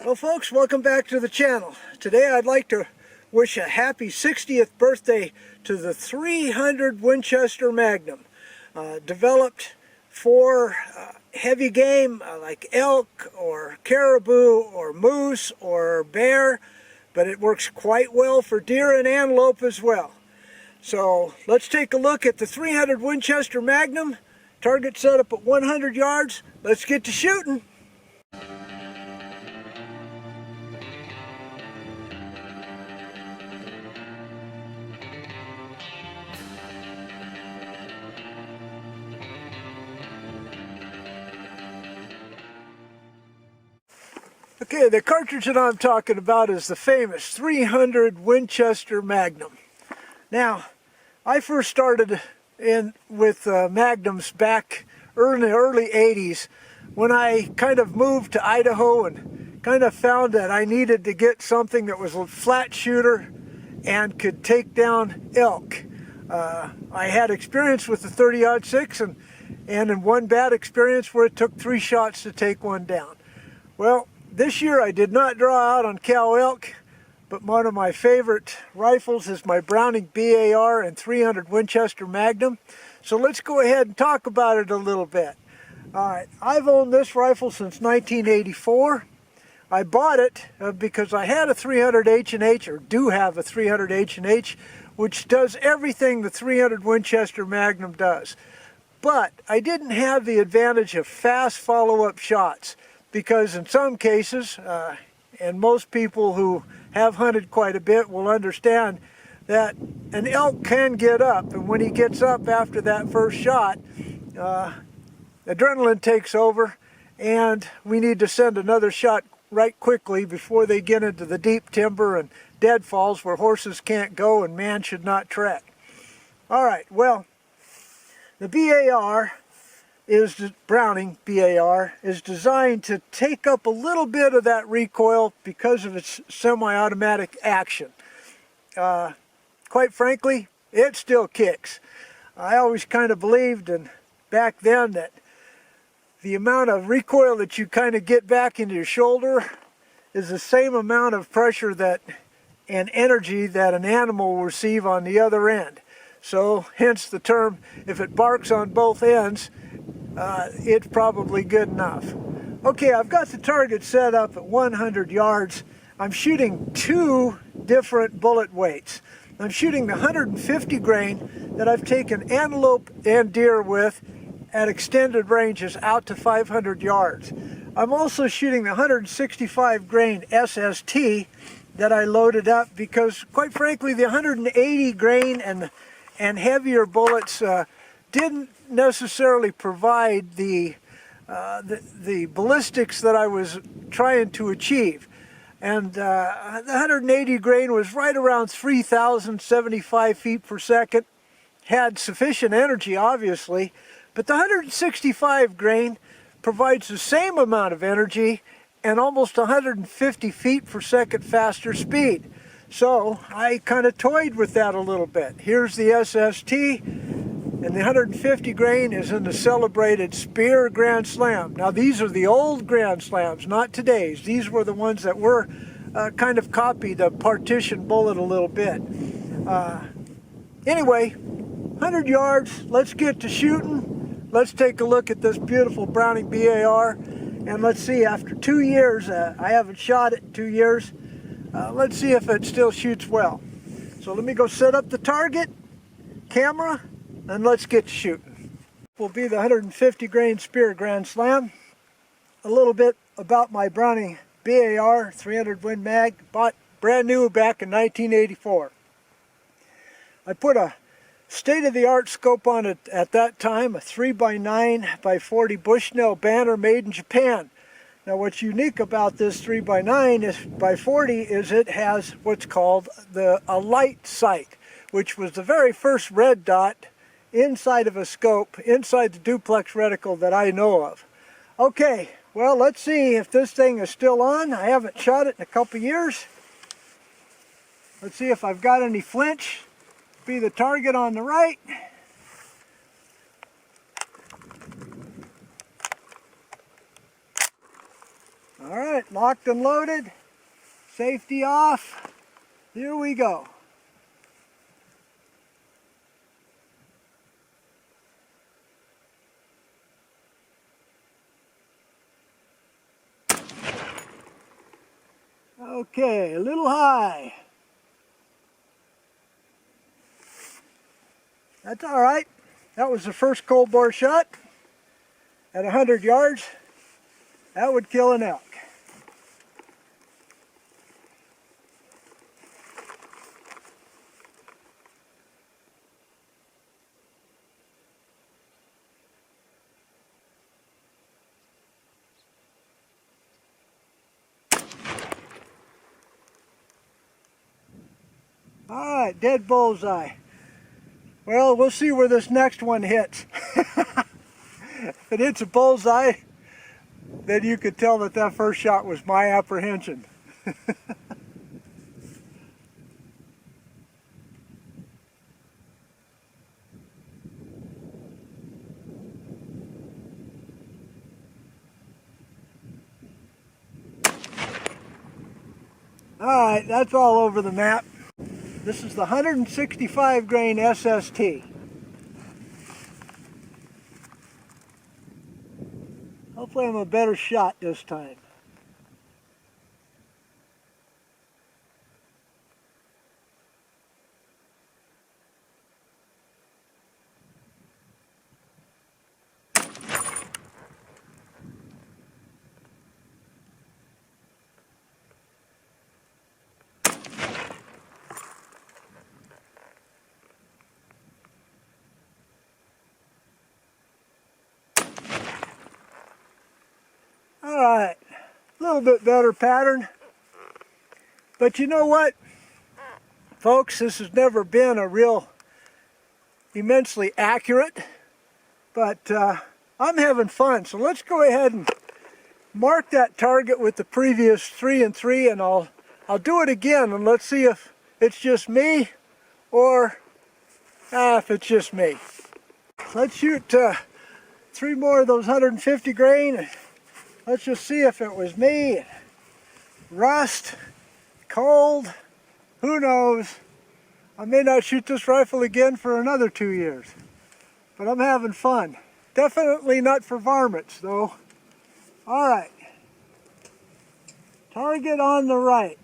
Well folks, welcome back to the channel. Today I'd like to wish a happy 60th birthday to the 300 Winchester Magnum. Developed for heavy game like elk or caribou or moose or bear, but it works quite well for deer and antelope as well. So let's take a look at the 300 Winchester Magnum. Target set up at 100 yards. Let's get to shooting. Okay, the cartridge that I'm talking about is the famous 300 Winchester Magnum. Now, I first started with Magnums back in the early 80s when I kind of moved to Idaho and kind of found that I needed to get something that was a flat shooter and could take down elk. I had experience with the 30-06 and in one bad experience where it took 3 shots to take one down. Well, this year I did not draw out on cow elk, but one of my favorite rifles is my Browning BAR and 300 Winchester Magnum. So let's go ahead and talk about it a little bit. Alright, I've owned this rifle since 1984. I bought it because I had a 300 H&H, or do have a 300 H&H, which does everything the 300 Winchester Magnum does. But I didn't have the advantage of fast follow-up shots, because in some cases, and most people who have hunted quite a bit will understand that an elk can get up, and when he gets up after that first shot, adrenaline takes over and we need to send another shot right quickly before they get into the deep timber and deadfalls where horses can't go and man should not tread. Alright, well, the BAR Browning BAR is designed to take up a little bit of that recoil because of its semi-automatic action. Quite frankly, it still kicks. I always kind of believed back then that the amount of recoil that you kind of get back into your shoulder is the same amount of pressure and energy that an animal will receive on the other end. So hence the term, if it barks on both ends, it's probably good enough. Okay, I've got the target set up at 100 yards. I'm shooting 2 different bullet weights. I'm shooting the 150 grain that I've taken antelope and deer with at extended ranges out to 500 yards. I'm also shooting the 165 grain SST that I loaded up because, quite frankly, the 180 grain and heavier bullets didn't necessarily provide the ballistics that I was trying to achieve. And the 180 grain was right around 3,075 feet per second. Had sufficient energy, obviously, but the 165 grain provides the same amount of energy and almost 150 feet per second faster speed. So I kind of toyed with that a little bit. Here's the SST, and the 150 grain is in the celebrated Spear Grand Slam. Now these are the old Grand Slams, not today's. These were the ones that were kind of copied the partition bullet a little bit. Anyway, 100 yards, let's get to shooting. Let's take a look at this beautiful Browning BAR, and let's see, after 2 years, I haven't shot it in 2 years, let's see if it still shoots well. So let me go set up the target, camera, and let's get to shooting. Will be the 150 grain Spear Grand Slam. A little bit about my Browning BAR 300 Win Mag, bought brand new back in 1984. I put a state-of-the-art scope on it at that time, a 3x9x40 Bushnell banner made in Japan. Now what's unique about this 3x9x40 is it has what's called a light sight, which was the very first red dot inside of a scope, inside the duplex reticle that I know of. Okay, well, let's see if this thing is still on. I haven't shot it in a couple years. Let's see if I've got any flinch. Be the target on the right. All right, locked and loaded, safety off. Here we go. Okay, a little high. That's all right. That was the first cold bore shot at 100 yards. That would kill an elk. All right, dead bullseye. Well, we'll see where this next one hits. If it hits a bullseye, then you could tell that that first shot was my apprehension. All right, that's all over the map. This is the 165 grain SST. Hopefully I'm a better shot this time. All right, a little bit better pattern. But you know what, folks, this has never been a real immensely accurate, but I'm having fun. So let's go ahead and mark that target with the previous 3 and 3, and I'll do it again, and let's see if it's just me or if it's just me. Let's shoot 3 more of those 150 grain. Let's just see if it was me. Rust, cold, who knows. I may not shoot this rifle again for another 2 years. But I'm having fun. Definitely not for varmints though. All right. Target on the right.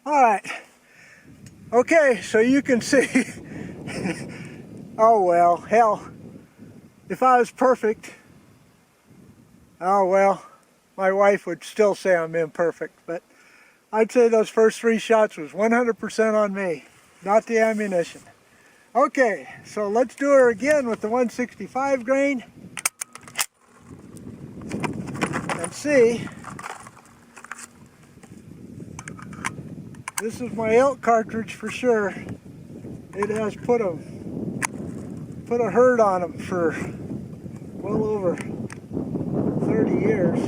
All right, okay, so you can see, oh well, hell, if I was perfect, oh well, my wife would still say I'm imperfect, but I'd say those first 3 shots was 100% on me, not the ammunition. Okay, so let's do her again with the 165 grain and see. This is my elk cartridge for sure. It has put a hurt on them for well over 30 years.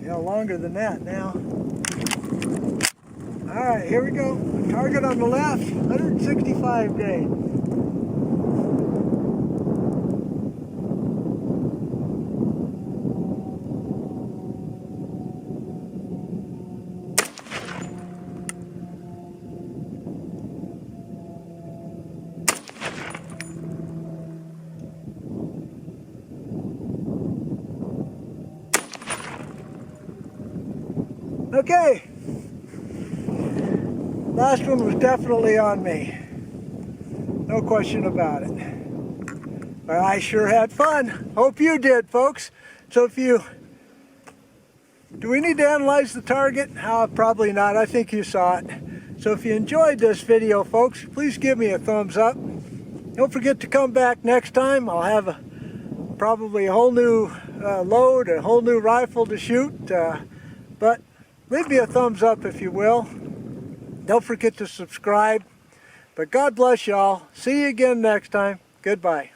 Yeah, longer than that now. All right, here we go. Target on the left, 165 grain. Okay, last one was definitely on me, no question about it, but I sure had fun. Hope you did, folks. So do we need to analyze the target? Probably not, I think you saw it. So if you enjoyed this video, folks, please give me a thumbs up. Don't forget to come back next time. I'll have probably a whole new load, a whole new rifle to shoot. But leave me a thumbs up if you will. Don't forget to subscribe. But God bless y'all. See you again next time. Goodbye.